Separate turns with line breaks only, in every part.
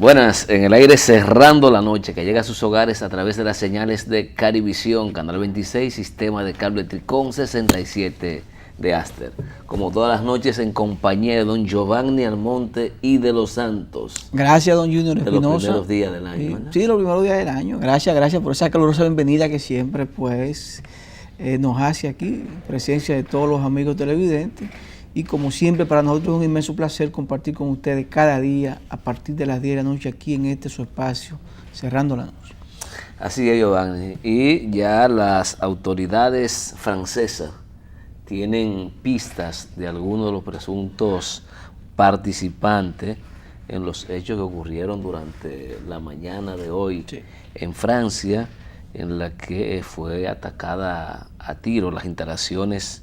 Buenas, en el aire cerrando la noche, que llega a sus hogares a través de las señales de Carivisión, Canal 26, Sistema de Cable Tricón 67 de Aster. Como todas las noches en compañía de don Giovanni Almonte y de los Santos.
Gracias, don Junior Espinosa.
De los primeros días del año, ¿verdad?
Sí, los primeros días del año. Gracias por esa calurosa bienvenida que siempre pues nos hace aquí, en presencia de todos los amigos televidentes. Y como siempre, para nosotros es un inmenso placer compartir con ustedes cada día a partir de las 10 de la noche aquí en este su espacio, cerrando la noche.
Así es, Giovanni. Y ya las autoridades francesas tienen pistas de algunos de los presuntos participantes en los hechos que ocurrieron durante la mañana de hoy en Francia, en la que fue atacada a tiro las instalaciones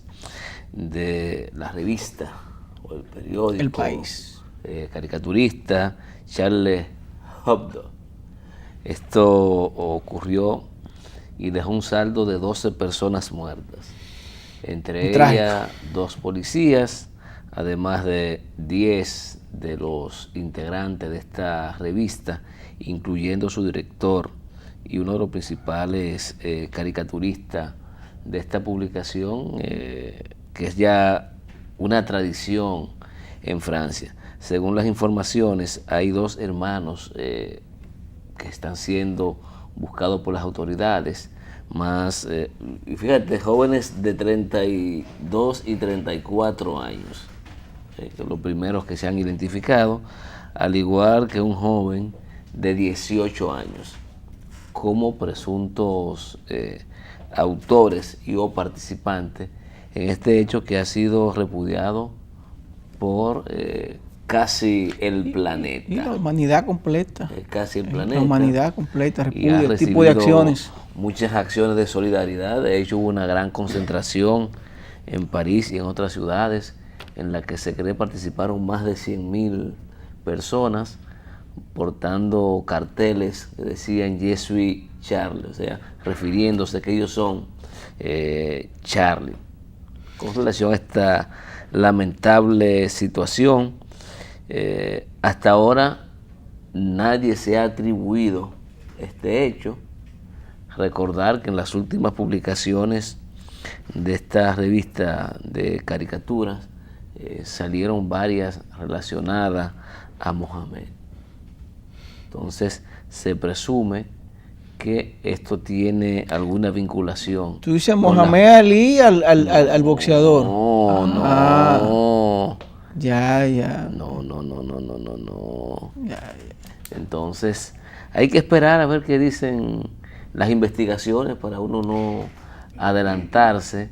de la revista o el periódico
El País,
caricaturista Charlie Hebdo. Esto ocurrió y dejó un saldo de 12 personas muertas, entre ellas 2 policías, además de 10 de los integrantes de esta revista, incluyendo su director y uno de los principales caricaturistas de esta publicación, que es ya una tradición en Francia. Según las informaciones, hay 2 hermanos que están siendo buscados por las autoridades, más, y fíjate, jóvenes de 32 y 34 años, los primeros que se han identificado, al igual que un joven de 18 años, como presuntos autores y o participantes en este hecho que ha sido repudiado por casi el planeta.
Y la humanidad completa.
Casi el planeta.
La humanidad completa repudia este tipo de acciones.
Muchas acciones de solidaridad. De hecho, hubo una gran concentración en París y en otras ciudades en la que se cree participaron más de 100.000 personas portando carteles que decían "Je suis Charlie", o sea, refiriéndose a que ellos son Charlie. Con relación a esta lamentable situación, hasta ahora nadie se ha atribuido este hecho. Recordar que en las últimas publicaciones de esta revista de caricaturas salieron varias relacionadas a Mohamed. Entonces se presume que esto tiene alguna vinculación.
¿Tú dices Mohamed Ali al boxeador?
No, no.
Ya.
No.
Ya.
Entonces, hay que esperar a ver qué dicen las investigaciones para uno no adelantarse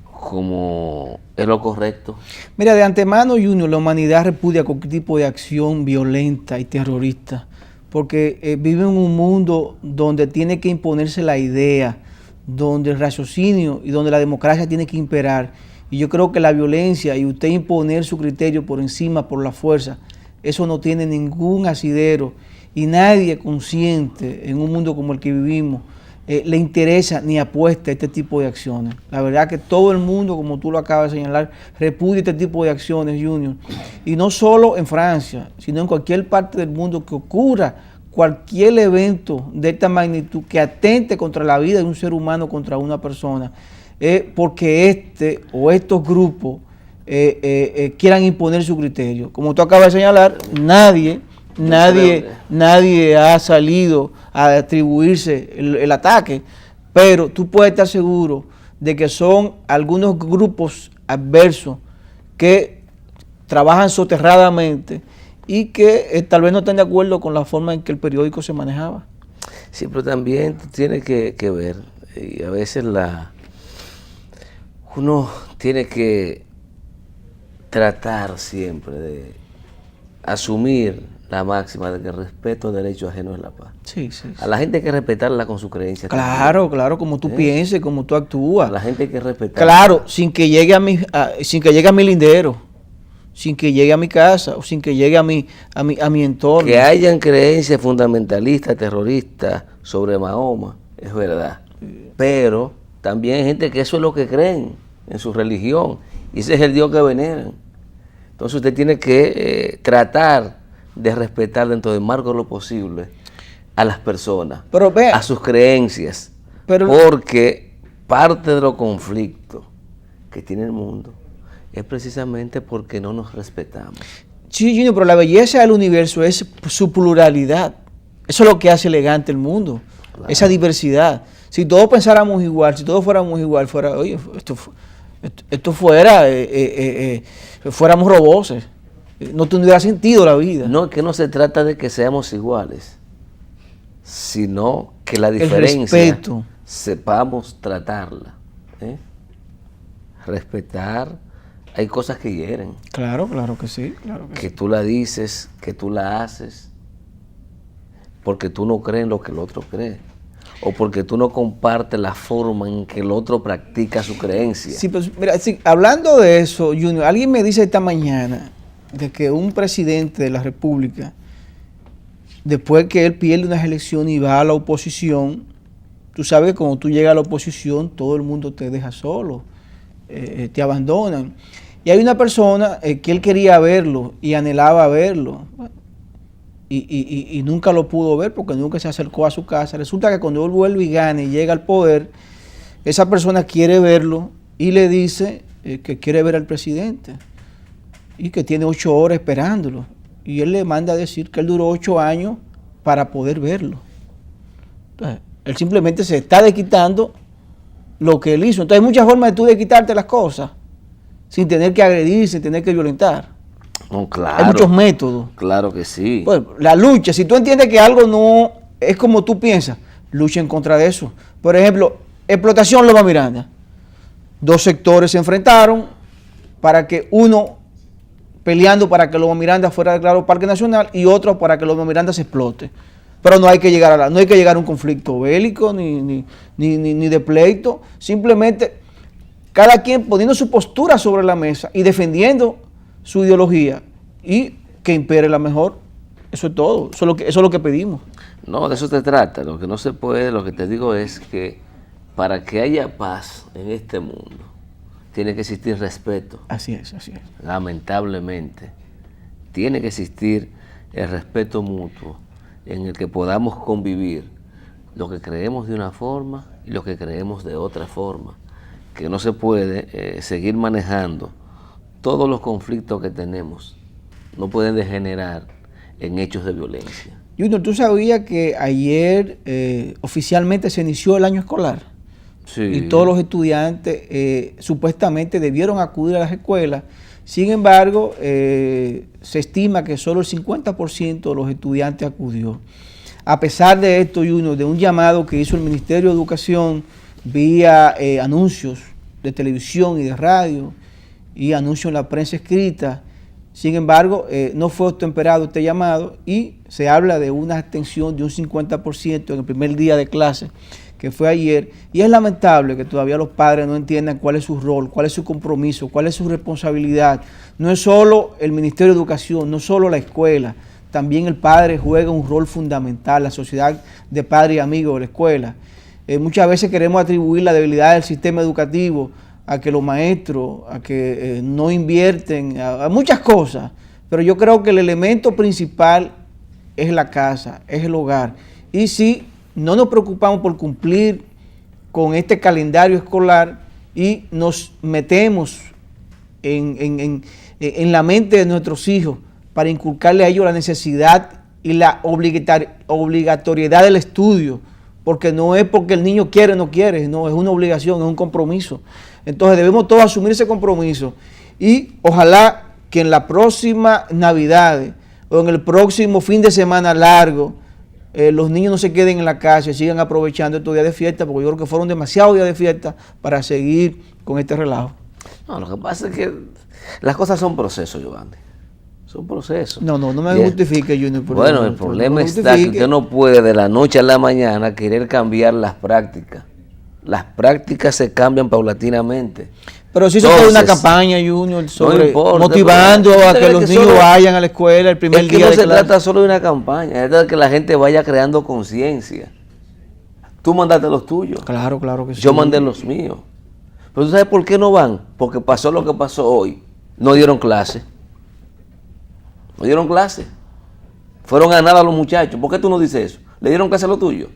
como es lo correcto.
Mira, de antemano, Junior, la humanidad repudia cualquier tipo de acción violenta y terrorista, porque vive en un mundo donde tiene que imponerse la idea, donde el raciocinio y donde la democracia tiene que imperar. Y yo creo que la violencia y usted imponer su criterio por encima, por la fuerza, eso no tiene ningún asidero, y nadie consciente en un mundo como el que vivimos le interesa ni apuesta a este tipo de acciones. La verdad que todo el mundo, como tú lo acabas de señalar, repudia este tipo de acciones, Junior. Y no solo en Francia, sino en cualquier parte del mundo que ocurra cualquier evento de esta magnitud que atente contra la vida de un ser humano, contra una persona, porque este o estos grupos quieran imponer su criterio. Como tú acabas de señalar, nadie ha salido a atribuirse el ataque, pero tú puedes estar seguro de que son algunos grupos adversos que trabajan soterradamente y que tal vez no están de acuerdo con la forma en que el periódico se manejaba.
Sí, pero también tiene que ver, y a veces uno tiene que tratar siempre de asumir la máxima de que el respeto al derecho ajeno es la paz.
Sí.
A la gente hay que respetarla con su creencia.
Claro, como tú pienses, como tú actúas.
A la gente hay que respetarla.
Claro, sin que llegue a mi lindero, sin que llegue a mi casa, o sin que llegue a mi entorno.
Que hayan creencias fundamentalistas, terroristas sobre Mahoma, es verdad. Pero también hay gente que eso es lo que creen en su religión, y ese es el Dios que veneran. Entonces usted tiene que tratar de respetar dentro del marco de lo posible a las personas,
Pero ve,
a sus creencias,
pero,
porque parte de los conflictos que tiene el mundo es precisamente porque no nos respetamos.
sí, Junior, pero la belleza del universo es su pluralidad. Eso es lo que hace elegante el mundo,
Claro.
esa diversidad. Si todos pensáramos igual, si todos fuéramos igual, fuera, oye, esto fuera, fuéramos roboces. No tendría sentido la vida.
No, que no se trata de que seamos iguales, sino que la
El
diferencia
respeto.
sepamos tratarla. ¿eh? Respetar, hay cosas que hieren,
Claro, claro que sí, claro que
que
sí.
tú la dices, que tú la haces, porque tú no crees en lo que el otro cree, o porque tú no compartes la forma en que el otro practica su creencia.
Sí, pues, mira, sí, hablando de eso, Junior, alguien me dice esta mañana de que un presidente de la República, después que él pierde unas elecciones y va a la oposición, tú sabes que cuando tú llegas a la oposición, todo el mundo te deja solo, te abandonan. Y hay una persona que él quería verlo y anhelaba verlo, y nunca lo pudo ver porque nunca se acercó a su casa. Resulta que cuando él vuelve y gana y llega al poder, esa persona quiere verlo y le dice que quiere ver al presidente y que tiene 8 horas esperándolo. Y él le manda a decir que él duró 8 años para poder verlo. Entonces, él simplemente se está desquitando lo que él hizo. Entonces hay muchas formas de tú desquitarte las cosas sin tener que agredir, sin tener que violentar.
No, claro,
Hay muchos métodos.
claro que sí.
Pues, la lucha, si tú entiendes que algo no es como tú piensas, lucha en contra de eso. Por ejemplo, explotación Loma Miranda. 2 sectores se enfrentaron para que uno peleando para que Loma Miranda fuera declarado Parque Nacional y otro para que Loma Miranda se explote. Pero no hay que llegar a no hay que llegar a un conflicto bélico ni de pleito. Simplemente cada quien poniendo su postura sobre la mesa y defendiendo su ideología y que impere la mejor. Eso es todo. Eso es lo que pedimos.
No, de eso se trata. Lo que no se puede, lo que te digo es que para que haya paz en este mundo, tiene que existir respeto.
Así es, así es.
Lamentablemente, tiene que existir el respeto mutuo en el que podamos convivir lo que creemos de una forma y lo que creemos de otra forma. Que no se puede seguir manejando todos los conflictos que tenemos, no pueden degenerar en hechos de violencia.
Junior, ¿tú sabías que ayer oficialmente se inició el año escolar?
Sí.
Y todos los estudiantes supuestamente debieron acudir a las escuelas. Sin embargo, se estima que solo el 50% de los estudiantes acudió. A pesar de esto, Junior, de un llamado que hizo el Ministerio de Educación vía anuncios de televisión y de radio y anuncios en la prensa escrita, sin embargo, no fue obtemperado este llamado y se habla de una abstención de un 50% en el primer día de clase, que fue ayer, y es lamentable que todavía los padres no entiendan cuál es su rol, cuál es su compromiso, cuál es su responsabilidad. No es solo el Ministerio de Educación, no solo la escuela, también el padre juega un rol fundamental, la sociedad de padres y amigos de la escuela. Muchas veces queremos atribuir la debilidad del sistema educativo a que los maestros, a que no invierten, a muchas cosas, pero yo creo que el elemento principal es la casa, es el hogar. Y si no nos preocupamos por cumplir con este calendario escolar y nos metemos en la mente de nuestros hijos para inculcarle a ellos la necesidad y la obligatoriedad del estudio, porque no es porque el niño quiere o no quiere, no, es una obligación, es un compromiso. Entonces debemos todos asumir ese compromiso y ojalá que en la próxima Navidad o en el próximo fin de semana largo, los niños no se queden en la casa y sigan aprovechando estos días de fiesta, porque yo creo que fueron demasiados días de fiesta para seguir con este relajo.
No, lo que pasa es que las cosas son procesos, Giovanni. Son procesos.
No me justifique, Junior.
Bueno, el problema está que usted no puede de la noche a la mañana querer cambiar las prácticas. Las prácticas se cambian paulatinamente.
Pero si eso fue una campaña, Junior, sobre
no importa,
motivando a que los niños vayan a la escuela el primer día de clase.
No se trata solo de una campaña, es de que la gente vaya creando conciencia. Tú mandaste los tuyos.
Claro que sí.
Yo mandé los míos. Pero ¿tú sabes por qué no van? Porque pasó lo que pasó hoy. No dieron clase. No dieron clase. Fueron a nada los muchachos. ¿Por qué tú no dices eso? ¿Le dieron clase a lo tuyo?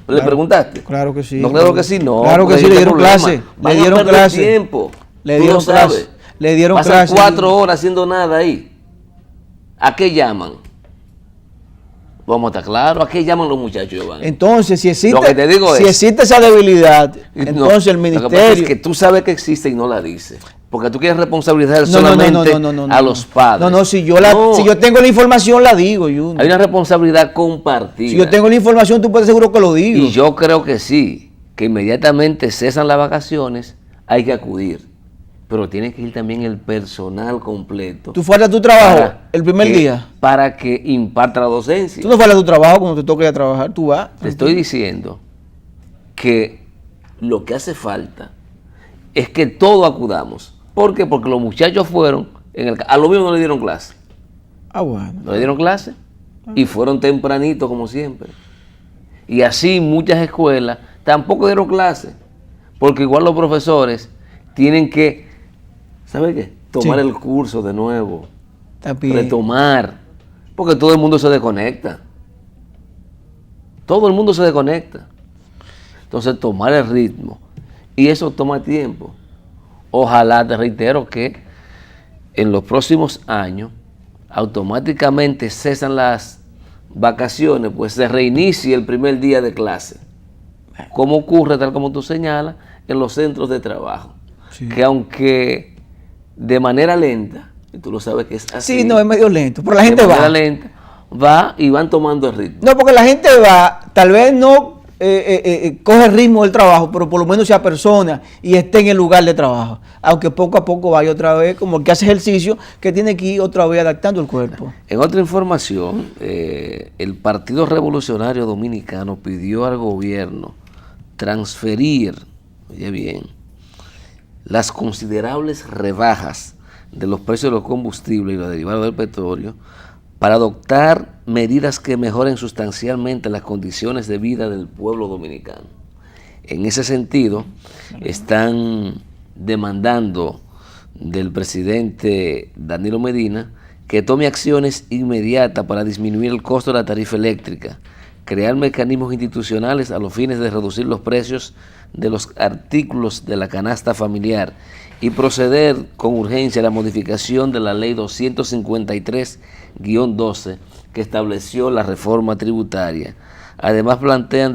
¿Le preguntaste?
Claro que sí.
No, claro que sí, no.
Claro que sí, le dieron clase.
Le dieron clase. Tiempo.
Le dieron clase. Le dieron
clase. Pasan 4 horas haciendo nada ahí. ¿A qué llaman? Vamos a estar claros, ¿a qué llaman los muchachos, Giovanni?
Entonces, si existe,
lo que te digo
si existe esa debilidad, entonces el ministerio...
Lo que pasa es que tú sabes que existe y no la dices. Porque tú quieres responsabilizar solamente a los padres.
No, si yo tengo la información, la digo, Junior.
Hay una responsabilidad compartida.
Si yo tengo la información, tú puedes seguro que lo digo.
Y yo creo que sí, que inmediatamente cesan las vacaciones, hay que acudir. Pero tiene que ir también el personal completo.
¿Tú fueras a tu trabajo el primer día?
Para que imparta la docencia.
¿Tú no fueras a tu trabajo cuando te toque ir a trabajar? ¿Tú vas?
Te estoy diciendo que lo que hace falta es que todos acudamos. ¿Por qué? Porque los muchachos fueron, a lo mismo no le dieron clase.
Ah, bueno.
No le dieron clase y fueron tempranitos como siempre. Y así muchas escuelas tampoco dieron clase. Porque igual los profesores tienen que, ¿sabe qué? Tomar el curso de nuevo. También. Retomar. Porque todo el mundo se desconecta. Todo el mundo se desconecta. Entonces tomar el ritmo. Y eso toma tiempo. Ojalá, te reitero, que en los próximos años automáticamente cesan las vacaciones, pues se reinicie el primer día de clase. Como ocurre, tal como tú señalas, en los centros de trabajo. Sí. Que aunque de manera lenta, y tú lo sabes que es así.
Sí, no, es medio lento, pero la gente va. De manera
lenta, va y van tomando el ritmo.
No, porque la gente va, tal vez no coge el ritmo del trabajo, pero por lo menos sea persona y esté en el lugar de trabajo. Aunque poco a poco vaya otra vez, como el que hace ejercicio, que tiene que ir otra vez adaptando el cuerpo.
En otra información, el Partido Revolucionario Dominicano pidió al gobierno transferir, oye bien, las considerables rebajas de los precios de los combustibles y los derivados del petróleo para adoptar medidas que mejoren sustancialmente las condiciones de vida del pueblo dominicano. En ese sentido, están demandando del presidente Danilo Medina que tome acciones inmediatas para disminuir el costo de la tarifa eléctrica, crear mecanismos institucionales a los fines de reducir los precios de los artículos de la canasta familiar y proceder con urgencia a la modificación de la ley 253-12 que estableció la reforma tributaria. Además plantean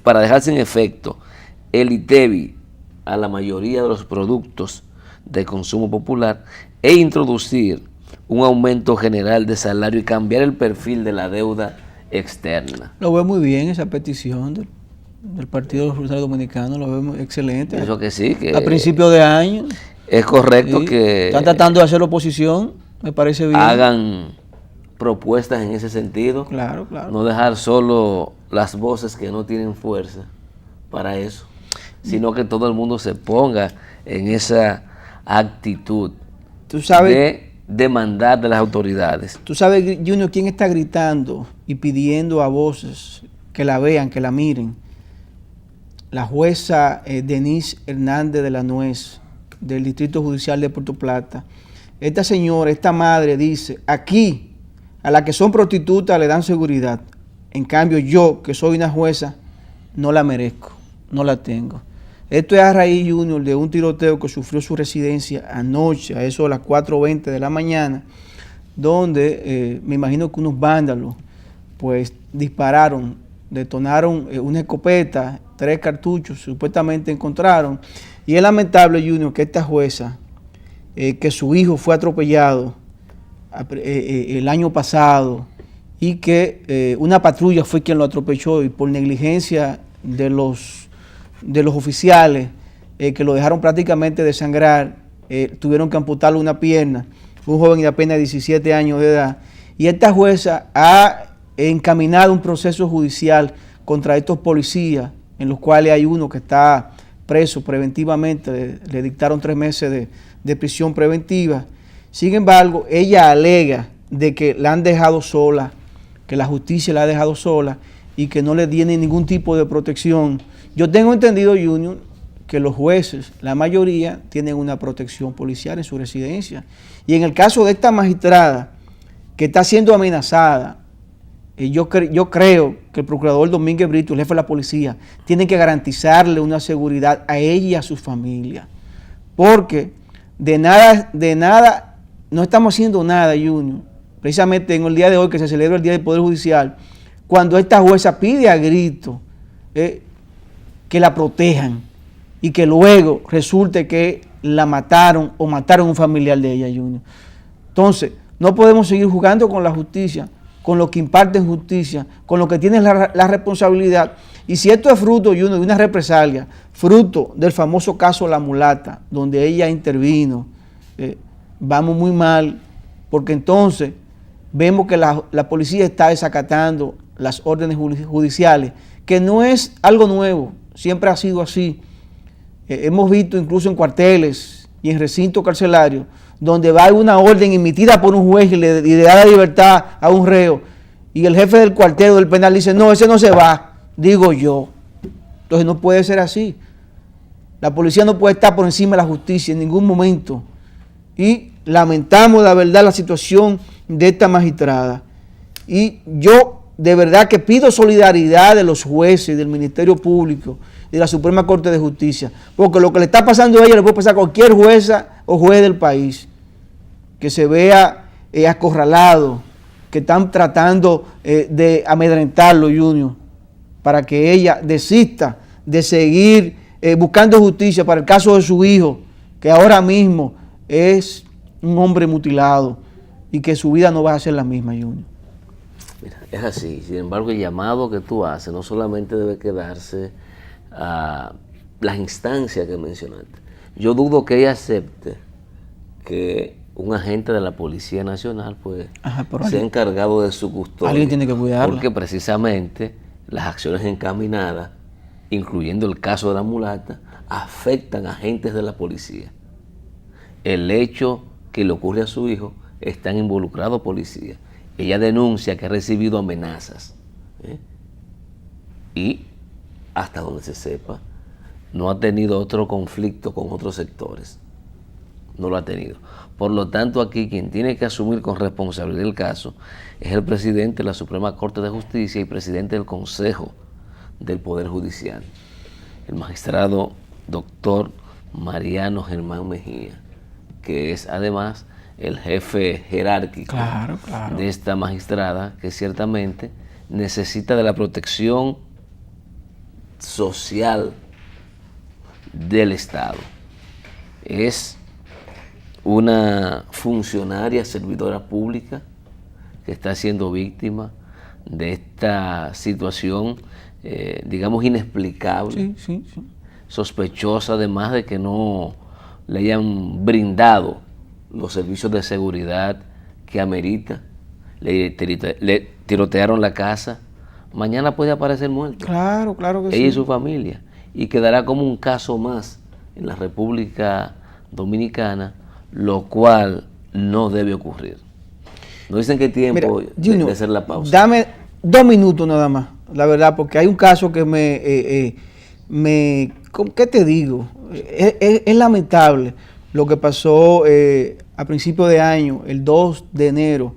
para dejar sin efecto el ITEVI a la mayoría de los productos de consumo popular e introducir un aumento general de salario y cambiar el perfil de la deuda externa.
Lo veo muy bien esa petición del Partido Revolucionario Dominicano, lo veo muy excelente.
Eso que sí, que
a principio de año.
Es correcto
sí,
que
están tratando de hacer oposición, me parece bien.
Hagan propuestas en ese sentido.
Claro, claro.
No dejar solo las voces que no tienen fuerza para eso, sino que todo el mundo se ponga en esa actitud.
¿Tú sabes?
De demandar de las autoridades.
Tú sabes, Junior, quién está gritando y pidiendo a voces que la vean, que la miren. La jueza Denise Hernández de la Nuez, del Distrito Judicial de Puerto Plata. Esta señora, esta madre dice, aquí a las que son prostitutas le dan seguridad. En cambio yo, que soy una jueza, no la merezco, no la tengo. Esto es a raíz, Junior, de un tiroteo que sufrió su residencia anoche, a eso de las 4:20 de la mañana, donde me imagino que unos vándalos pues dispararon, detonaron una escopeta, 3 cartuchos supuestamente encontraron. Y es lamentable, Junior, que esta jueza, que su hijo fue atropellado el año pasado y que una patrulla fue quien lo atropelló y por negligencia de los oficiales que lo dejaron prácticamente desangrar, tuvieron que amputarle una pierna, un joven de apenas 17 años de edad. Y esta jueza ha encaminado un proceso judicial contra estos policías, en los cuales hay uno que está preso preventivamente, le dictaron 3 meses de prisión preventiva. Sin embargo, ella alega de que la han dejado sola, que la justicia la ha dejado sola y que no le tiene ningún tipo de protección. Yo tengo entendido, Junior, que los jueces, la mayoría, tienen una protección policial en su residencia. Y en el caso de esta magistrada, que está siendo amenazada yo creo que el procurador Domínguez Brito, el jefe de la policía, tiene que garantizarle una seguridad a ella y a su familia. Porque de nada, no estamos haciendo nada, Junior. Precisamente en el día de hoy, que se celebra el Día del Poder Judicial, cuando esta jueza pide a grito que la protejan y que luego resulte que la mataron o mataron a un familiar de ella, Junior. Entonces, no podemos seguir jugando con la justicia, con lo que imparte en justicia, con lo que tiene la responsabilidad. Y si esto es fruto, Junior, de una represalia, fruto del famoso caso La Mulata, donde ella intervino, vamos muy mal, porque entonces vemos que la policía está desacatando las órdenes judiciales, que no es algo nuevo, siempre ha sido así. Hemos visto incluso en cuarteles y en recintos carcelarios, donde va una orden emitida por un juez y le da la libertad a un reo, y el jefe del cuartel o del penal dice, no, ese no se va, digo yo. Entonces no puede ser así. La policía no puede estar por encima de la justicia en ningún momento. Y lamentamos la verdad la situación de esta magistrada. Y yo de verdad que pido solidaridad de los jueces, del Ministerio Público y de la Suprema Corte de Justicia, porque lo que le está pasando a ella le puede pasar a cualquier jueza o juez del país, que se vea acorralado, que están tratando de amedrentarlo, Junior, para que ella desista de seguir buscando justicia para el caso de su hijo, que ahora mismo es un hombre mutilado y que su vida no va a ser la misma, Junior.
Mira, es así. Sin embargo, el llamado que tú haces no solamente debe quedarse a las instancias que mencionaste. Yo dudo que ella acepte que un agente de la Policía Nacional pues sea encargado de su custodia.
Alguien tiene que cuidarla.
Porque precisamente las acciones encaminadas, incluyendo el caso de La Mulata, afectan a agentes de la policía. El hecho que le ocurre a su hijo, están involucrados policías. Ella denuncia que ha recibido amenazas. Y hasta donde se sepa, no ha tenido otro conflicto con otros sectores. No lo ha tenido. Por lo tanto, aquí quien tiene que asumir con responsabilidad el caso es el presidente de la Suprema Corte de Justicia y presidente del Consejo del Poder Judicial, el magistrado doctor Mariano Germán Mejía, que es además el jefe jerárquico de esta magistrada, que ciertamente necesita de la protección social del Estado. Es una funcionaria servidora pública que está siendo víctima de esta situación, digamos, inexplicable, sospechosa, además de que no le hayan brindado los servicios de seguridad que amerita. Le tirotearon la casa, mañana puede aparecer muerto.
Claro que sí.
Ella y su familia, y quedará como un caso más en la República Dominicana, lo cual no debe ocurrir. No dicen qué tiempo. Mira, Junior, de hacer la pausa.
Dame 2 minutos nada más, la verdad, porque hay un caso que ¿qué te digo? Es lamentable lo que pasó a principio de año, el 2 de enero,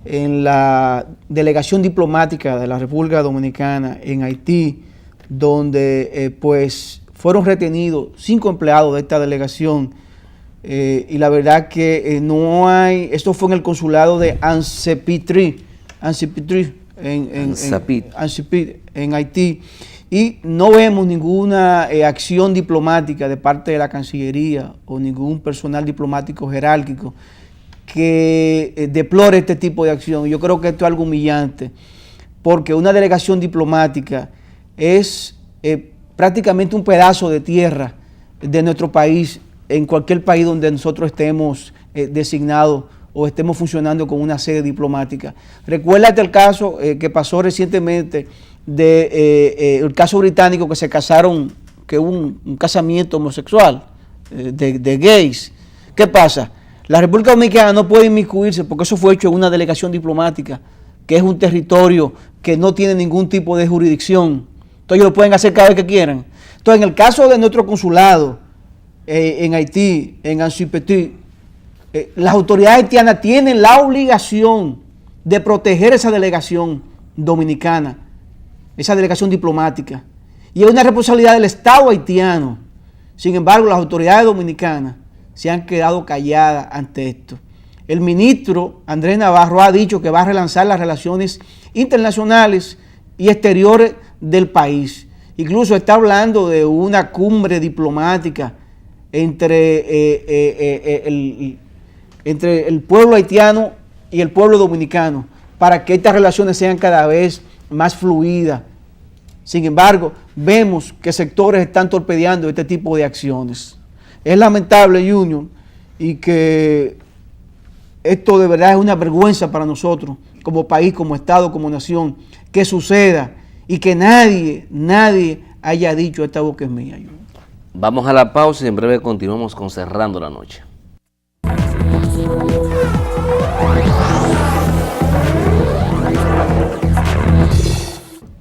en la delegación diplomática de la República Dominicana en Haití, donde pues fueron retenidos 5 empleados de esta delegación. Y la verdad que no hay, esto fue en el consulado de Ansipitri en Haití, y no vemos ninguna acción diplomática de parte de la Cancillería o ningún personal diplomático jerárquico que deplore este tipo de acción. Yo creo que esto es algo humillante, porque una delegación diplomática es prácticamente un pedazo de tierra de nuestro país, en cualquier país donde nosotros estemos designados o estemos funcionando con una sede diplomática. Recuérdate el caso que pasó recientemente el caso británico, que se casaron, que hubo un casamiento homosexual de gays. ¿Qué pasa? La República Dominicana no puede inmiscuirse porque eso fue hecho en una delegación diplomática, que es un territorio que no tiene ningún tipo de jurisdicción. Entonces ellos lo pueden hacer cada vez que quieran. Entonces, en el caso de nuestro consulado en Haití, en Ansipitri, las autoridades haitianas tienen la obligación de proteger esa delegación, Dominicana, esa delegación diplomática, y es una responsabilidad del Estado haitiano. Sin embargo, las autoridades dominicanas se han quedado calladas ante esto. El ministro Andrés Navarro ha dicho que va a relanzar las relaciones internacionales y exteriores del país. Incluso está hablando de una cumbre diplomática entre el pueblo haitiano y el pueblo dominicano para que estas relaciones sean cada vez más fluidas. Sin embargo, vemos que sectores están torpedeando este tipo de acciones. Es lamentable, Junior, y que esto de verdad es una vergüenza para nosotros, como país, como Estado, como nación, que suceda y que nadie haya dicho esta boca es mía, Junior.
Vamos a la pausa y en breve continuamos con Cerrando la Noche.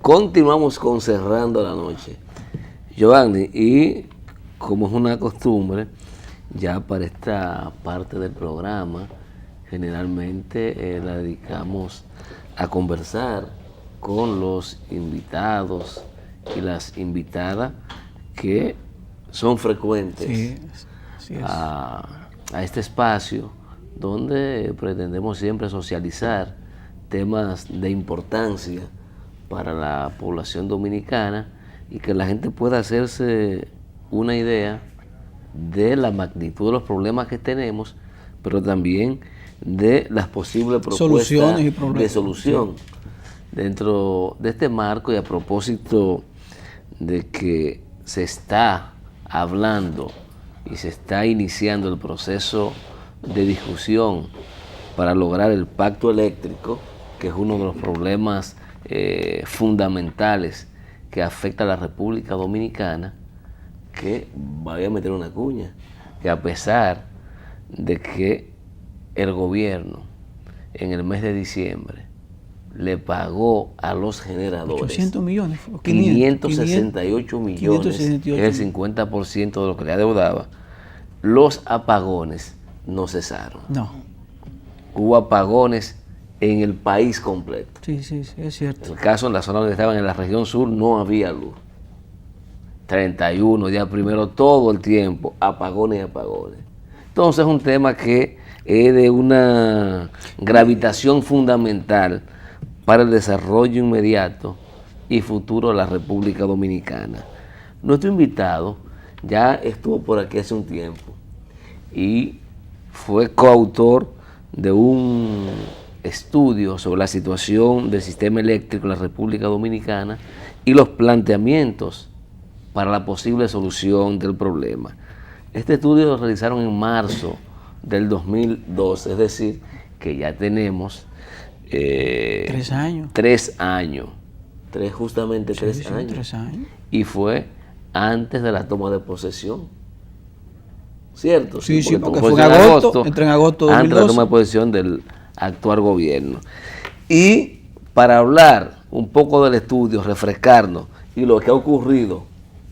Continuamos con Cerrando la Noche. Giovanni, y como es una costumbre, ya para esta parte del programa, generalmente la dedicamos a conversar con los invitados y las invitadas que son frecuentes a este espacio donde pretendemos siempre socializar temas de importancia para la población dominicana y que la gente pueda hacerse una idea de la magnitud de los problemas que tenemos, pero también de las posibles propuestas de solución dentro de este marco. Y a propósito de que se está hablando y se está iniciando el proceso de discusión para lograr el pacto eléctrico, que es uno de los problemas fundamentales que afecta a la República Dominicana, que voy a meter una cuña, que a pesar de que el gobierno en el mes de diciembre le pagó a los generadores
800 millones,
568 millones, que es el 50% de lo que le adeudaba, los apagones no cesaron.
No.
Hubo apagones en el país completo.
Sí, es cierto.
En el caso, en la zona donde estaban, en la región sur, no había luz. 31, día primero, todo el tiempo, apagones y apagones. Entonces es un tema que es de una gravitación fundamental para el desarrollo inmediato y futuro de la República Dominicana. Nuestro invitado ya estuvo por aquí hace un tiempo y fue coautor de un estudio sobre la situación del sistema eléctrico en la República Dominicana y los planteamientos para la posible solución del problema. Este estudio lo realizaron en marzo del 2012, es decir, que ya tenemos
3 años.
3 años. Justamente 3 años.
3 años.
Y fue antes de la toma de posesión. ¿Cierto?
Sí, porque fue en agosto, entró en agosto de 2012.
Antes de la toma de posesión del actual gobierno. Y para hablar un poco del estudio, refrescarnos y lo que ha ocurrido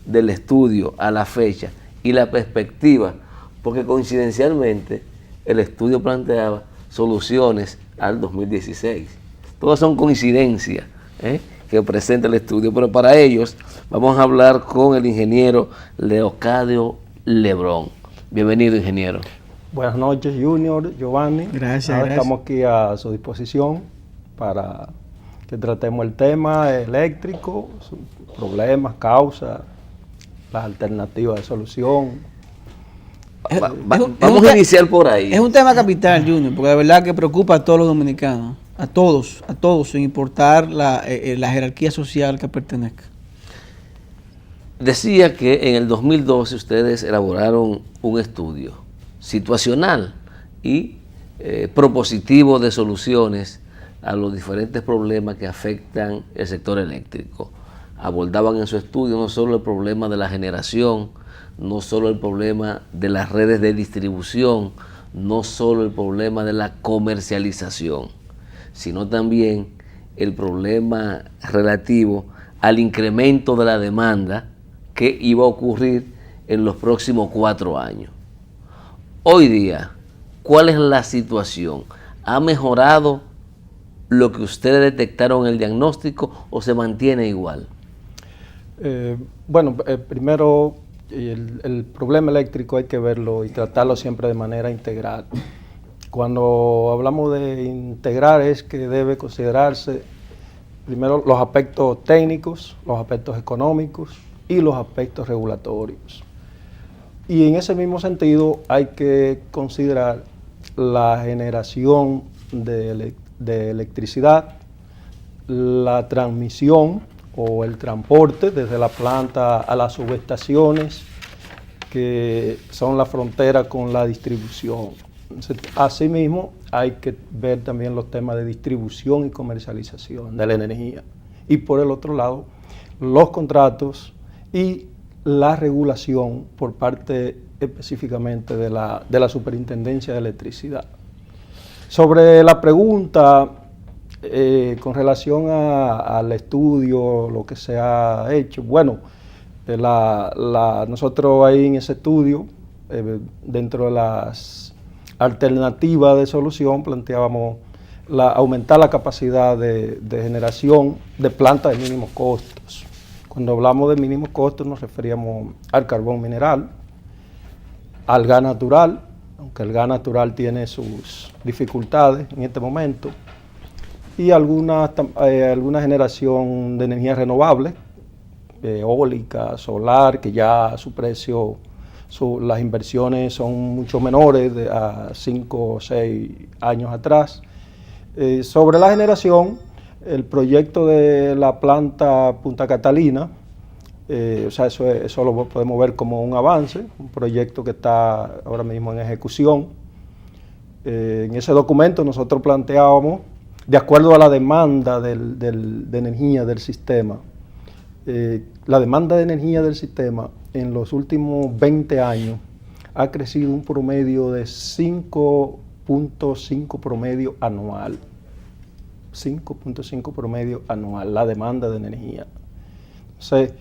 del estudio a la fecha y la perspectiva, porque coincidencialmente el estudio planteaba soluciones al 2016. Todas son coincidencias que presenta el estudio, pero para ellos vamos a hablar con el ingeniero Leocadio Lebrón. Bienvenido, ingeniero.
Buenas noches, Junior, Giovanni.
Gracias.
Estamos aquí a su disposición para que tratemos el tema eléctrico, sus problemas, causas, las alternativas de solución.
Vamos a iniciar por ahí.
Es un tema capital, Junior, porque de verdad que preocupa a todos los dominicanos, a todos, sin importar la jerarquía social que pertenezca.
Decía que en el 2012 ustedes elaboraron un estudio situacional y propositivo de soluciones a los diferentes problemas que afectan el sector eléctrico. Abordaban en su estudio no solo el problema de la generación, no solo el problema de las redes de distribución, no solo el problema de la comercialización, sino también el problema relativo al incremento de la demanda que iba a ocurrir en los próximos 4 años. Hoy día, ¿cuál es la situación? ¿Ha mejorado lo que ustedes detectaron en el diagnóstico o se mantiene igual?
Primero, el problema eléctrico hay que verlo y tratarlo siempre de manera integral. Cuando hablamos de integrar es que debe considerarse primero los aspectos técnicos, los aspectos económicos y los aspectos regulatorios. Y en ese mismo sentido hay que considerar la generación de electricidad, la transmisión o el transporte desde la planta a las subestaciones, que son la frontera con la distribución. Asimismo, hay que ver también los temas de distribución y comercialización de la energía. Y por el otro lado, los contratos y la regulación por parte específicamente de la Superintendencia de Electricidad. Sobre la pregunta con relación al estudio, lo que se ha hecho, nosotros ahí en ese estudio, dentro de las alternativas de solución, planteábamos aumentar la capacidad de generación de plantas de mínimos costos. Cuando hablamos de mínimos costos nos referíamos al carbón mineral, al gas natural, aunque el gas natural tiene sus dificultades en este momento, y alguna generación de energía renovable, eólica, solar, que ya su precio, las inversiones son mucho menores a 5 o 6 años atrás. Sobre la generación, el proyecto de la planta Punta Catalina, eso lo podemos ver como un avance, un proyecto que está ahora mismo en ejecución. En ese documento nosotros planteábamos, de acuerdo a la demanda de energía del sistema, la demanda de energía del sistema en los últimos 20 años ha crecido un promedio de 5.5 promedio anual. 5.5 promedio anual, la demanda de energía. Entonces,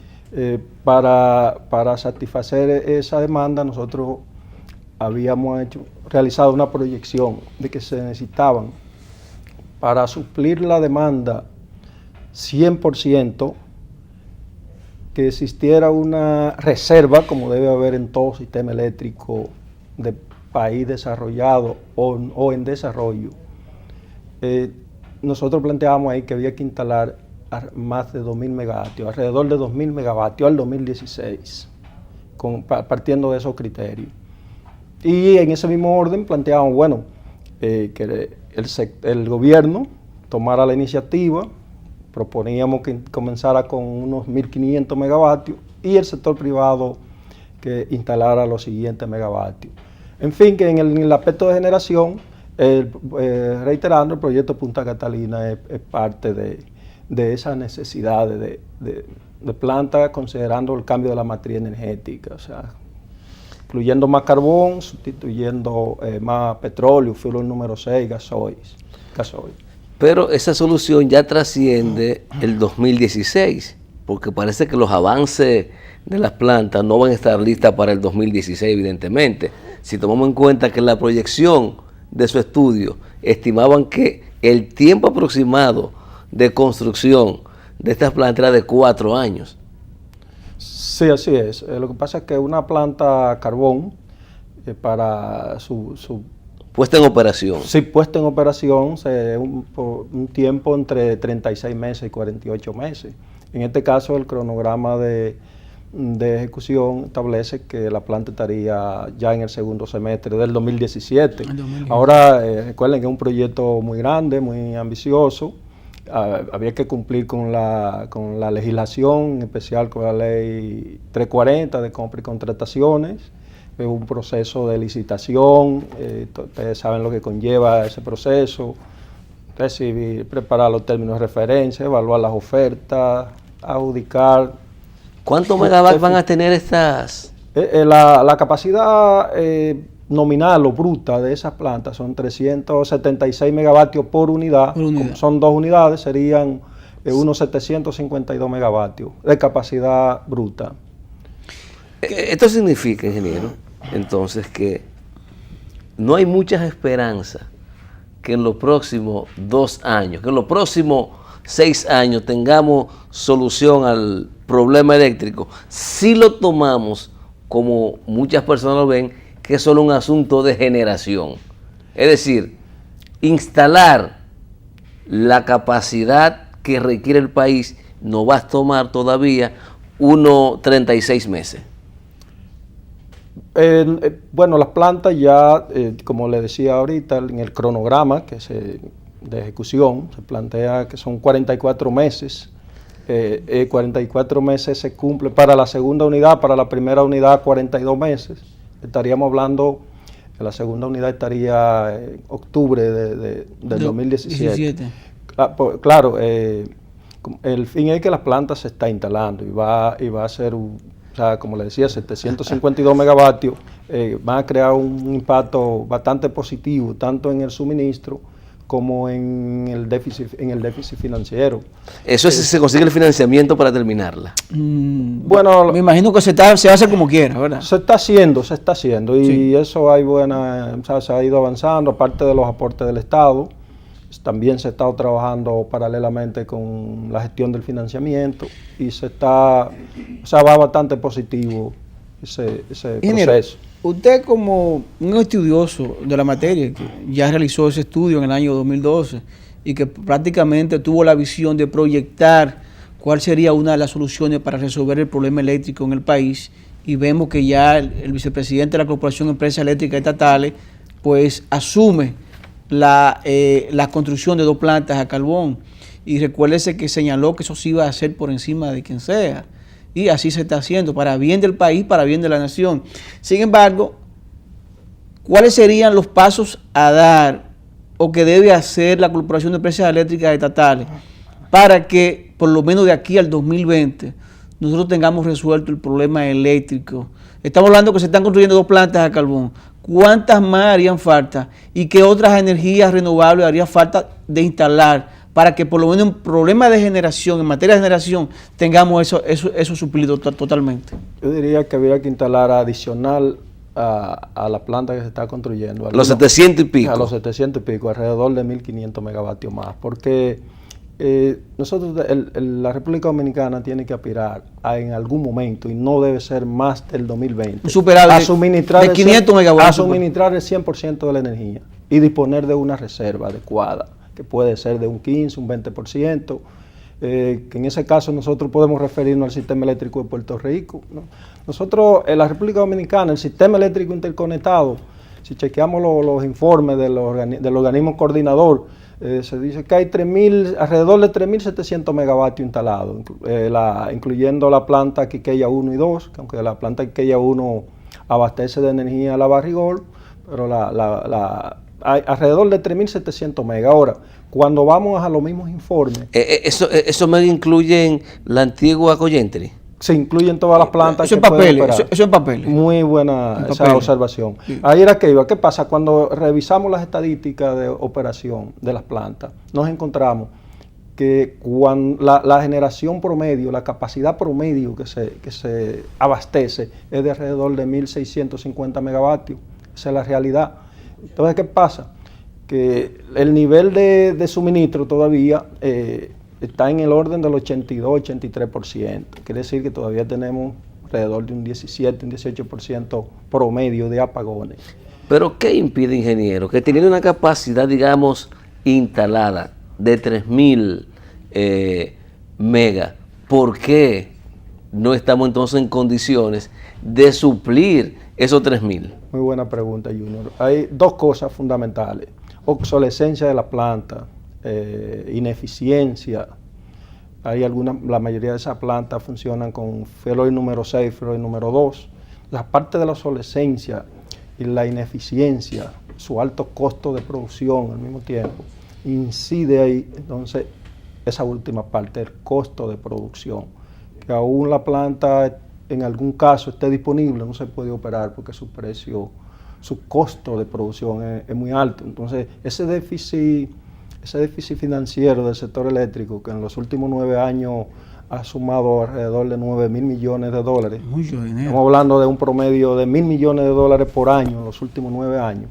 para satisfacer esa demanda, nosotros habíamos realizado una proyección de que se necesitaban, para suplir la demanda 100%, que existiera una reserva, como debe haber en todo sistema eléctrico de país desarrollado o en desarrollo. Nosotros planteábamos ahí que había que instalar más de 2.000 megavatios, alrededor de 2.000 megavatios al 2016, partiendo de esos criterios. Y en ese mismo orden planteábamos, que el gobierno tomara la iniciativa, proponíamos que comenzara con unos 1.500 megavatios y el sector privado que instalara los siguientes megavatios. En fin, que en el aspecto de generación, reiterando, el proyecto Punta Catalina es parte de esas necesidades de planta, considerando el cambio de la matriz energética, o sea, incluyendo más carbón, sustituyendo más petróleo, fuel número 6, gasoil.
Pero esa solución ya trasciende el 2016, porque parece que los avances de las plantas no van a estar listas para el 2016, evidentemente. Si tomamos en cuenta que la proyección de su estudio estimaban que el tiempo aproximado de construcción de estas plantas era de 4 años.
Sí, así es. Lo que pasa es que una planta carbón, para su
puesta en operación.
Sí, puesta en operación, por un tiempo entre 36 meses y 48 meses. En este caso, el cronograma de ejecución establece que la planta estaría ya en el segundo semestre del 2017. Ahora, recuerden que es un proyecto muy grande, muy ambicioso. Había que cumplir con la legislación, en especial con la ley 340 de compra y contrataciones. Un proceso de licitación, ustedes saben lo que conlleva ese proceso, recibir, preparar los términos de referencia, evaluar las ofertas, adjudicar.
¿Cuántos megavatios van a tener estas?
La capacidad nominal o bruta de esas plantas son 376 megavatios por unidad. Como son 2 unidades, serían unos 752 megavatios de capacidad bruta.
Esto significa, ingeniero, entonces, que no hay muchas esperanzas que en los próximos 2 años, que en los próximos 6 años tengamos solución al problema eléctrico, si lo tomamos como muchas personas lo ven, que es solo un asunto de generación? Es decir, instalar la capacidad que requiere el país nos va a tomar todavía unos 36 meses.
Bueno, las plantas ya, como le decía ahorita, en el cronograma de ejecución se plantea que son 44 meses. 44 meses se cumple para la segunda unidad, para la primera unidad 42 meses. Estaríamos hablando que la segunda unidad estaría en octubre del 2017. Claro, el fin es que las plantas se está instalando y va a ser, como le decía, 752 megavatios, van a crear un impacto bastante positivo, tanto en el suministro como en el déficit financiero.
Eso es si se consigue el financiamiento para terminarla.
Bueno, me imagino que se va a hacer como quiera, ¿verdad?
Se está haciendo, y sí, eso se ha ido avanzando, aparte de los aportes del Estado. También se ha estado trabajando paralelamente con la gestión del financiamiento y va bastante positivo ese proceso.
Usted, como un estudioso de la materia, que ya realizó ese estudio en el año 2012 y que prácticamente tuvo la visión de proyectar cuál sería una de las soluciones para resolver el problema eléctrico en el país, y vemos que ya el vicepresidente de la Corporación de Empresas Eléctricas Estatales pues asume la construcción de 2 plantas a carbón, y recuérdese que señaló que eso se iba a hacer por encima de quien sea, y así se está haciendo, para bien del país, para bien de la nación. Sin embargo, ¿cuáles serían los pasos a dar o que debe hacer la Corporación de Empresas Eléctricas Estatales para que por lo menos de aquí al 2020 nosotros tengamos resuelto el problema eléctrico? Estamos hablando que se están construyendo 2 plantas a carbón. ¿Cuántas más harían falta? ¿Y qué otras energías renovables haría falta de instalar para que por lo menos en problemas de generación, en materia de generación, tengamos eso suplido totalmente?
Yo diría que habría que instalar adicional a la planta que se está construyendo.
Los 700 y pico.
A los 700 y pico, alrededor de 1.500 megavatios más, porque nosotros, la República Dominicana tiene que aspirar en algún momento, y no debe ser más del 2020,
a suministrar de 500 megavatios.
A suministrar el 100% de la energía y disponer de una reserva adecuada, que puede ser de un 15, un 20%, que en ese caso nosotros podemos referirnos al sistema eléctrico de Puerto Rico, ¿no? Nosotros, en la República Dominicana, el sistema eléctrico interconectado, si chequeamos los informes del organismo coordinador, se dice que hay alrededor de 3.700 megavatios instalados, incluyendo la planta Quiqueya 1 y 2, que aunque la planta Quiqueya 1 abastece de energía a la Barrigol, pero hay alrededor de 3.700 megas. Ahora, cuando vamos a los mismos informes...
¿Eso me incluye la antigua Coyentry?
Se incluyen todas las plantas.
Eso en papeles.
Muy buena esa observación. Sí. Ahí era que iba. ¿Qué pasa? Cuando revisamos las estadísticas de operación de las plantas, nos encontramos que la generación promedio, la capacidad promedio que se abastece es de alrededor de 1.650 megavatios. Esa es la realidad. Entonces, ¿qué pasa? Que el nivel de suministro todavía está en el orden del 82-83%. Quiere decir que todavía tenemos alrededor de un 17, un 18% promedio de apagones.
Pero ¿qué impide, ingeniero, que teniendo una capacidad, digamos, instalada de 3.000 megas, ¿por qué no estamos entonces en condiciones de suplir esos 3.000?
Muy buena pregunta, Junior. Hay 2 cosas fundamentales: obsolescencia de la planta, ineficiencia. La mayoría de esas plantas funcionan con fuel oil número 6, fuel oil número 2. La parte de la obsolescencia y la ineficiencia, su alto costo de producción al mismo tiempo, incide ahí. Entonces, esa última parte, el costo de producción, que aún la planta en algún caso esté disponible, no se puede operar porque su costo de producción es muy alto. Entonces, ese déficit financiero del sector eléctrico, que en los últimos 9 años ha sumado alrededor de 9.000 millones de dólares.
Mucho dinero.
Estamos hablando de un promedio de 1.000 millones de dólares por año en los últimos 9 años.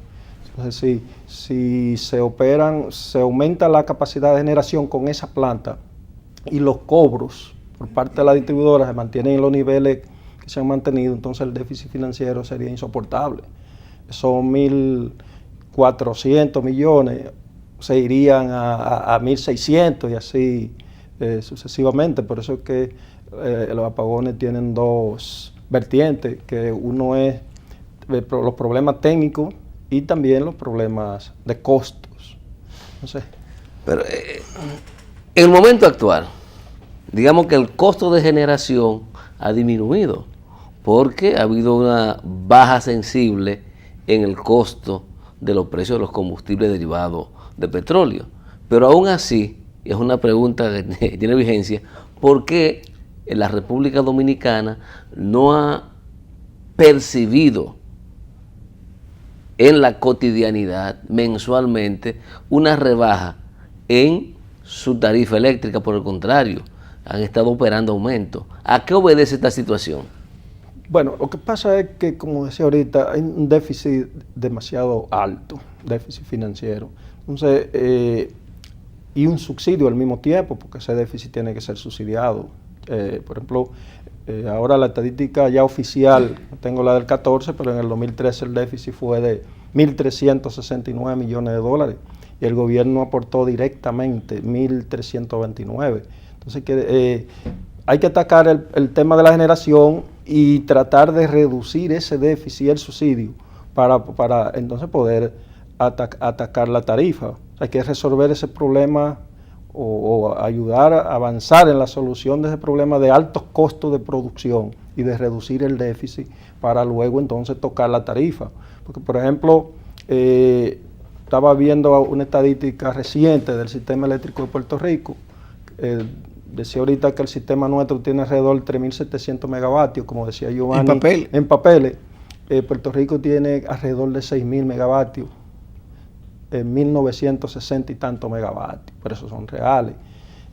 Entonces, si se aumenta la capacidad de generación con esa planta y los cobros por parte de la distribuidora se mantienen en los niveles que se han mantenido, entonces el déficit financiero sería insoportable. Son 1.400 millones, se irían a 1.600 y así sucesivamente. Por eso es que los apagones tienen dos vertientes, que uno es los problemas técnicos y también los problemas de costos. No sé.
Pero en el momento actual, digamos que el costo de generación ha disminuido porque ha habido una baja sensible en el costo de los precios de los combustibles derivados de petróleo. Pero aún así, es una pregunta que tiene vigencia, ¿por qué en la República Dominicana no ha percibido en la cotidianidad, mensualmente, una rebaja en su tarifa eléctrica? Por el contrario, han estado operando aumentos. ¿A qué obedece esta situación?
Bueno, lo que pasa es que, como decía ahorita, hay un déficit demasiado alto, déficit financiero. Entonces, y un subsidio al mismo tiempo, porque ese déficit tiene que ser subsidiado. Por ejemplo, ahora la estadística ya oficial, no tengo la del 14, pero en el 2013 el déficit fue de 1.369 millones de dólares y el gobierno aportó directamente 1.329. Entonces, hay que atacar el tema de la generación y tratar de reducir ese déficit y el subsidio para entonces poder atacar la tarifa. Hay que resolver ese problema o ayudar a avanzar en la solución de ese problema de altos costos de producción y de reducir el déficit para luego entonces tocar la tarifa. Porque, por ejemplo, estaba viendo una estadística reciente del sistema eléctrico de Puerto Rico. Decía ahorita que el sistema nuestro tiene alrededor de 3.700 megavatios, como decía Giovanni. En papeles. Puerto Rico tiene alrededor de 6.000 megavatios. 1.960 y tantos megavatios, pero esos son reales.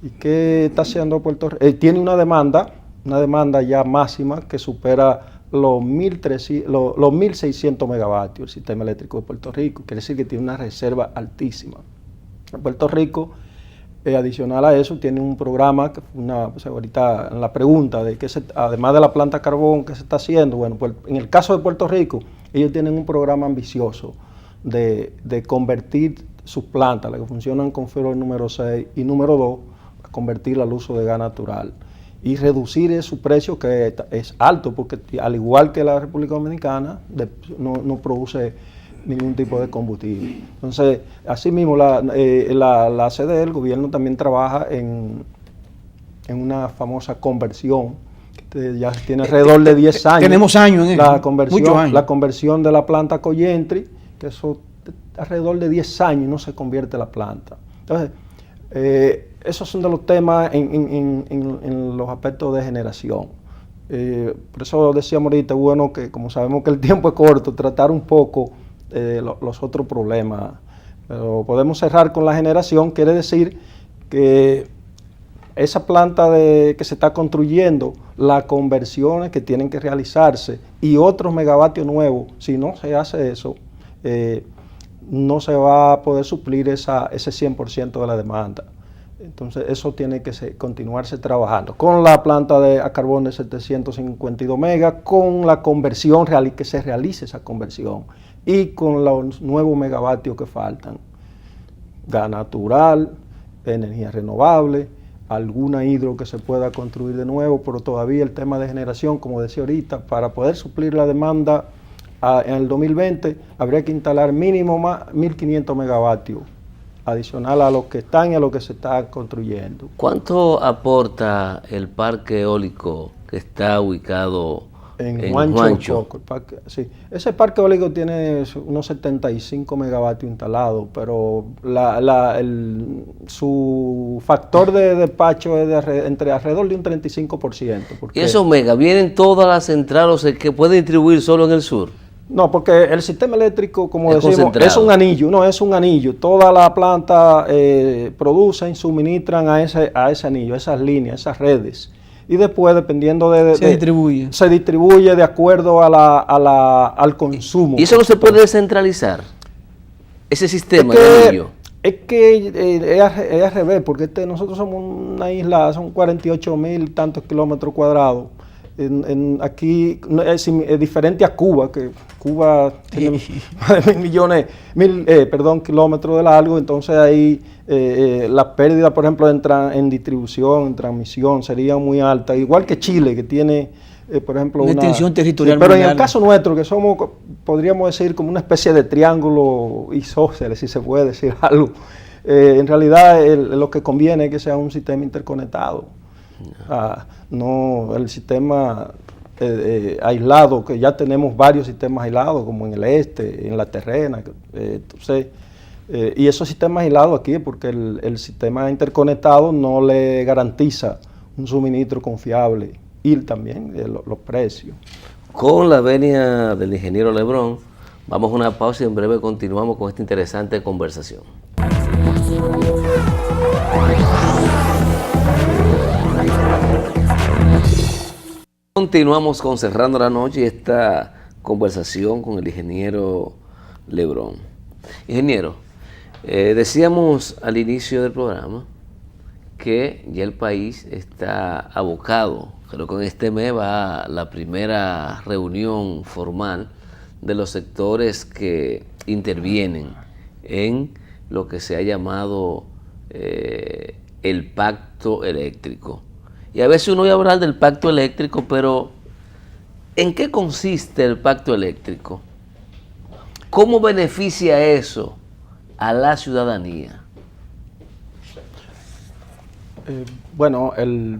¿Y qué está haciendo Puerto Rico? Tiene una demanda ya máxima que supera los 1.600 megavatios el sistema eléctrico de Puerto Rico. Quiere decir que tiene una reserva altísima. Puerto Rico, adicional a eso, tiene un programa, que pues ahorita en la pregunta de que además de la planta carbón que se está haciendo, bueno, pues en el caso de Puerto Rico, ellos tienen un programa ambicioso de convertir sus plantas, las que funcionan con fuel número 6 y número 2, a convertirla al uso de gas natural y reducir su precio, que es alto, porque al igual que la República Dominicana, no produce ningún tipo de combustible. Entonces, asimismo, la CDE, el gobierno también trabaja en una famosa conversión, que ya tiene alrededor de 10 años.
Tenemos años en eso,
muchos años. La conversión de la planta Coyentri, que eso alrededor de 10 años no se convierte la planta. Entonces, esos son de los temas en los aspectos de generación. Por eso decíamos ahorita, bueno, que como sabemos que el tiempo es corto, tratar un poco los otros problemas. Pero podemos cerrar con la generación, quiere decir que esa planta que se está construyendo, las conversiones que tienen que realizarse y otros megavatios nuevos, si no se hace eso, no se va a poder suplir ese 100% de la demanda. Entonces eso tiene que continuarse trabajando con la planta a carbón de 752 megas, con la conversión que se realice esa conversión y con los nuevos megavatios que faltan, gas natural, energía renovable, alguna hidro que se pueda construir de nuevo, pero todavía el tema de generación, como decía ahorita, para poder suplir la demanda en el 2020 habría que instalar mínimo más 1.500 megavatios adicional a los que están y a lo que se está construyendo.
¿Cuánto aporta el parque eólico que está ubicado en Juancho?
Sí. Ese parque eólico tiene unos 75 megavatios instalados, pero su factor de despacho es entre alrededor de un 35%.
¿Y esos megas vienen todas las centrales que pueden distribuir solo en el sur?
No, porque el sistema eléctrico, como decimos, es un anillo. Toda la planta producen, suministran a ese anillo, a esas líneas, esas redes. Y después, dependiendo se distribuye de acuerdo al consumo.
¿Y eso no se puede descentralizar? ese sistema
es
de
que,
anillo?
es que es al revés, porque nosotros somos una isla, son 48.000 tantos kilómetros cuadrados. Aquí es diferente a Cuba, que Cuba tiene más de 1.000 millones, kilómetros de largo, entonces ahí las pérdidas, por ejemplo, en distribución, en transmisión, serían muy altas, igual que Chile, que tiene, por ejemplo,
una extensión territorial.
Sí, pero en el caso nuestro, que somos, podríamos decir, como una especie de triángulo isósceles, si se puede decir algo, en realidad lo que conviene es que sea un sistema interconectado. No el sistema aislado, que ya tenemos varios sistemas aislados, como en el este, en la terrena. Entonces, y esos sistemas aislados aquí, porque el sistema interconectado no le garantiza un suministro confiable y también los precios.
Con la venia del ingeniero Lebrón, vamos a una pausa y en breve continuamos con esta interesante conversación. Continuamos con Cerrando la Noche y esta conversación con el ingeniero Lebrón. Ingeniero, decíamos al inicio del programa que ya el país está abocado, creo que en este mes va la primera reunión formal de los sectores que intervienen en lo que se ha llamado el pacto eléctrico. Y a veces uno oye hablar del pacto eléctrico, pero ¿en qué consiste el pacto eléctrico? ¿Cómo beneficia eso a la ciudadanía?
Bueno, el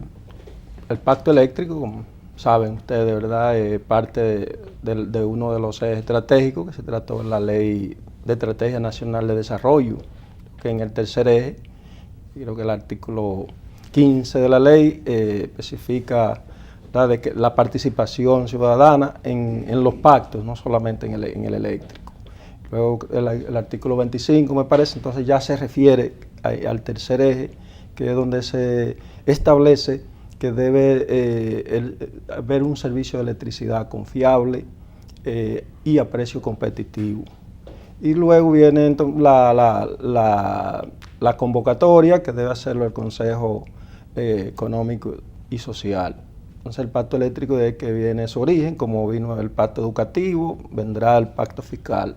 pacto eléctrico, como saben ustedes, de verdad, es parte de uno de los ejes estratégicos que se trató en la Ley de Estrategia Nacional de Desarrollo, que en el tercer eje, creo que el artículo 15 de la ley especifica de que la participación ciudadana en los pactos, no solamente en el eléctrico. Luego el artículo 25, me parece, entonces ya se refiere al tercer eje, que es donde se establece que debe haber un servicio de electricidad confiable y a precio competitivo. Y luego viene la convocatoria, que debe hacerlo el Consejo Económico y Social. Entonces el pacto eléctrico de que viene su origen, como vino el pacto educativo, vendrá el pacto fiscal.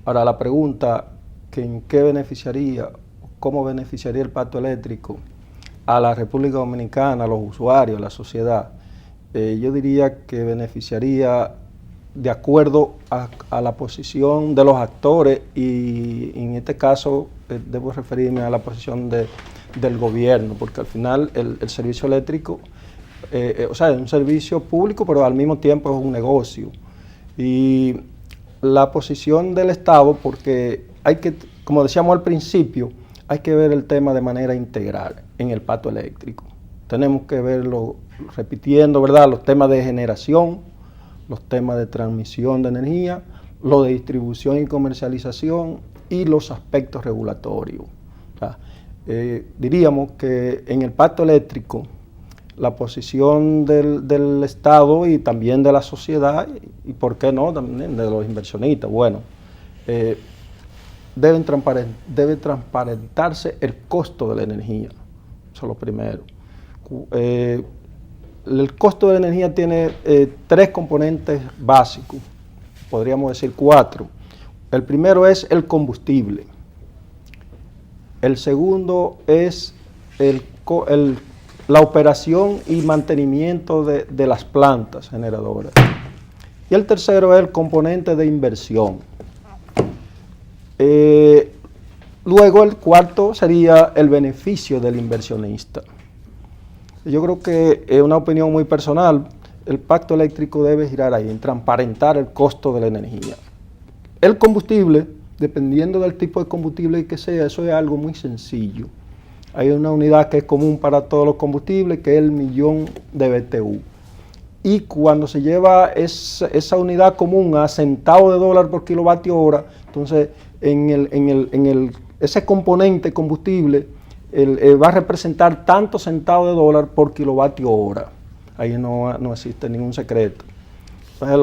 Ahora la pregunta, que ¿en qué beneficiaría, cómo beneficiaría el pacto eléctrico a la República Dominicana, a los usuarios, a la sociedad? Yo diría que beneficiaría de acuerdo a la posición de los actores y en este caso debo referirme a la posición del gobierno, porque al final el servicio eléctrico, o sea, es un servicio público, pero al mismo tiempo es un negocio. Y la posición del Estado, porque hay que, como decíamos al principio, hay que ver el tema de manera integral en el pacto eléctrico. Tenemos que verlo repitiendo, ¿verdad?, los temas de generación, los temas de transmisión de energía, lo de distribución y comercialización y los aspectos regulatorios. O sea, diríamos que en el pacto eléctrico la posición del Estado y también de la sociedad, y por qué no, también de los inversionistas, bueno, debe transparentarse el costo de la energía, eso es lo primero. El costo de la energía tiene 3 componentes básicos, podríamos decir 4. El primero es el combustible. El segundo es la operación y mantenimiento de las plantas generadoras. Y el tercero es el componente de inversión. Luego el cuarto sería el beneficio del inversionista. Yo creo que es una opinión muy personal, el pacto eléctrico debe girar ahí, en transparentar el costo de la energía. El combustible, dependiendo del tipo de combustible que sea, eso es algo muy sencillo. Hay una unidad que es común para todos los combustibles, que es el millón de BTU. Y cuando se lleva esa unidad común a centavos de dólar por kilovatio hora, entonces ese componente combustible va a representar tantos centavos de dólar por kilovatio hora. Ahí no existe ningún secreto. Entonces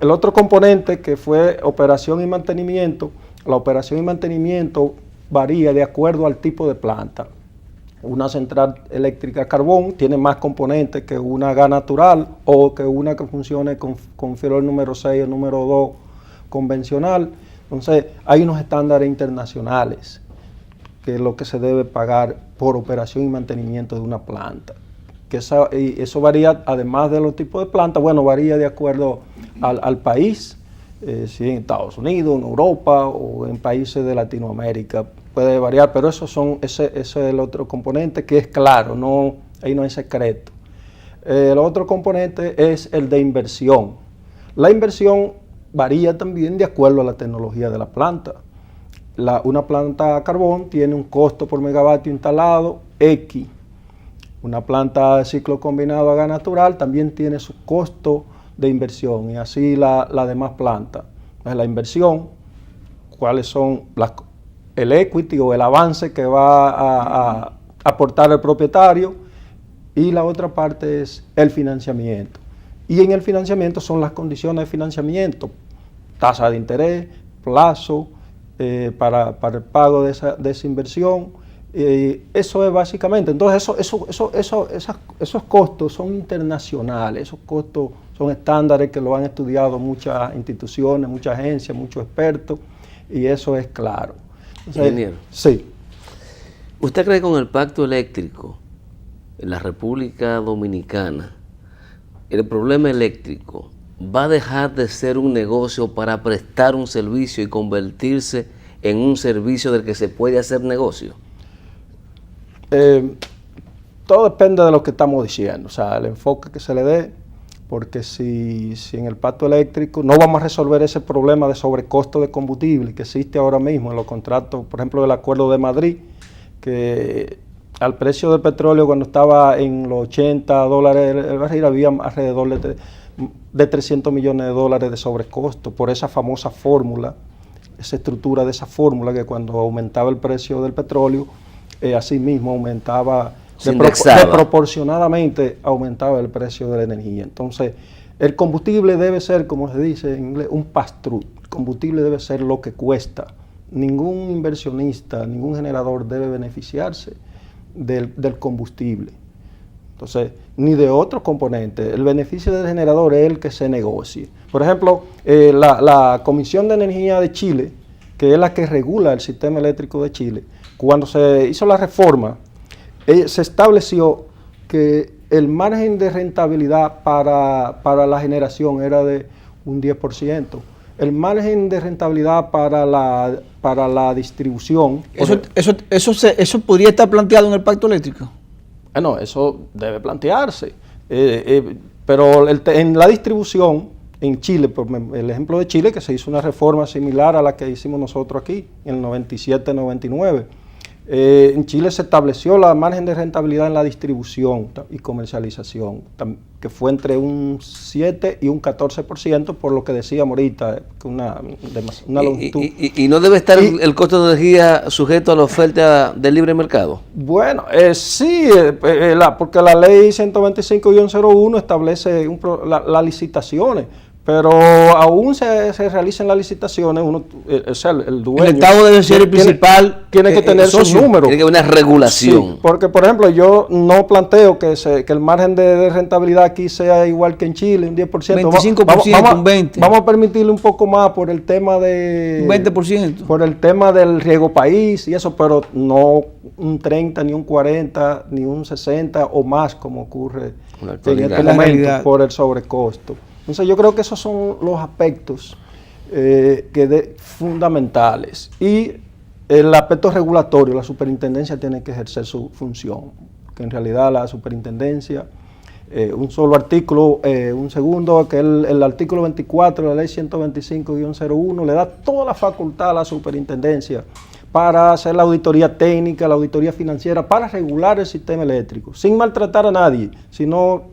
el otro componente, que fue operación y mantenimiento, La operación y mantenimiento varía de acuerdo al tipo de planta. Una central eléctrica a carbón tiene más componentes que una gas natural o que una que funcione con firol número 6 o número 2 convencional. Entonces, hay unos estándares internacionales que es lo que se debe pagar por operación y mantenimiento de una planta. Y eso varía, además de los tipos de plantas, bueno, varía de acuerdo al país, si en Estados Unidos, en Europa o en países de Latinoamérica. Puede variar, pero ese es el otro componente que es claro, ahí no hay secreto. El otro componente es el de inversión. La inversión varía también de acuerdo a la tecnología de la planta. Una planta a carbón tiene un costo por megavatio instalado X. Una planta de ciclo combinado a gas natural también tiene su costo de inversión y así la demás planta. La inversión, cuáles son el equity o el avance que va a aportar el propietario, y la otra parte es el financiamiento. Y en el financiamiento son las condiciones de financiamiento, tasa de interés, plazo para el pago de esa inversión. Eso es básicamente. Entonces esos costos son internacionales, esos costos son estándares que lo han estudiado muchas instituciones, muchas agencias, muchos expertos, y eso es claro.
Ingeniero.
Sí.
¿Usted cree que con el pacto eléctrico en la República Dominicana el problema eléctrico va a dejar de ser un negocio para prestar un servicio y convertirse en un servicio del que se puede hacer negocio?
Todo depende de lo que estamos diciendo, o sea, el enfoque que se le dé, porque si en el pacto eléctrico no vamos a resolver ese problema de sobrecosto de combustible que existe ahora mismo en los contratos, por ejemplo, del Acuerdo de Madrid, que al precio del petróleo cuando estaba en los $80 el barril había alrededor de 300 millones de dólares de sobrecosto por esa famosa fórmula, esa estructura de esa fórmula que cuando aumentaba el precio del petróleo, así mismo aumentaba, desproporcionadamente aumentaba el precio de la energía. Entonces, el combustible debe ser, como se dice en inglés, un pass-through. El combustible debe ser lo que cuesta. Ningún inversionista, ningún generador debe beneficiarse del combustible. Entonces, ni de otros componentes. El beneficio del generador es el que se negocie. Por ejemplo, la Comisión de Energía de Chile, que es la que regula el sistema eléctrico de Chile, cuando se hizo la reforma, se estableció que el margen de rentabilidad para la generación era de un 10%. El margen de rentabilidad para la distribución...
¿Eso podría estar planteado en el pacto eléctrico?
Bueno, eso debe plantearse. Pero en la distribución, en Chile, por el ejemplo de Chile, que se hizo una reforma similar a la que hicimos nosotros aquí, en el 97-99, en Chile se estableció la margen de rentabilidad en la distribución y comercialización, que fue entre un 7 y un 14%, por lo que decíamos ahorita, que una longitud.
¿Y no debe estar el costo de energía sujeto a la oferta del libre mercado?
Bueno, sí, porque la ley 125-01 establece las licitaciones. Pero aún se realizan las licitaciones, el dueño...
El Estado debe ser el principal.
Tiene que tener sus números.
Tiene que haber una regulación.
Sí, porque, por ejemplo, yo no planteo que el margen de rentabilidad aquí sea igual que en Chile, un 10%.
25%, un 20%.
Vamos a permitirle un poco más por el tema de...
Un 20%.
Por el tema del riego país y eso, pero no un 30, ni un 40, ni un 60 o más, como ocurre en este momento por el sobrecosto. Entonces yo creo que esos son los aspectos fundamentales. Y el aspecto regulatorio, la superintendencia tiene que ejercer su función, que en realidad la superintendencia, un solo artículo, un segundo, que es el artículo 24 de la ley 125-01, le da toda la facultad a la superintendencia para hacer la auditoría técnica, la auditoría financiera, para regular el sistema eléctrico, sin maltratar a nadie, sino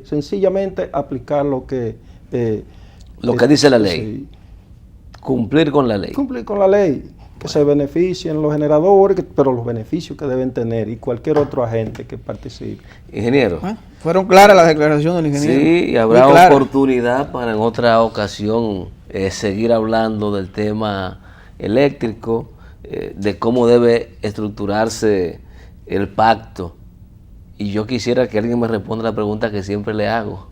sencillamente aplicar lo que
dice la ley. Sí. Cumplir con la ley.
Cumplir con la ley, que se beneficien los generadores, pero los beneficios que deben tener y cualquier otro agente que participe.
Ingeniero.
Fueron claras las declaraciones del ingeniero.
Sí, y habrá oportunidad para en otra ocasión seguir hablando del tema eléctrico, de cómo debe estructurarse el pacto. Y yo quisiera que alguien me responda la pregunta que siempre le hago,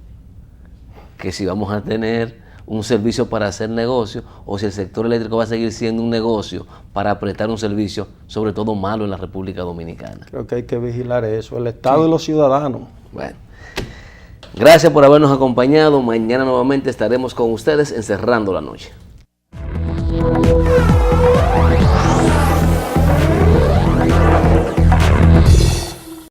que si vamos a tener un servicio para hacer negocio o si el sector eléctrico va a seguir siendo un negocio para prestar un servicio, sobre todo malo en la República Dominicana.
Creo que hay que vigilar eso, el Estado y los ciudadanos.
Bueno, gracias por habernos acompañado. Mañana nuevamente estaremos con ustedes en Cerrando la Noche.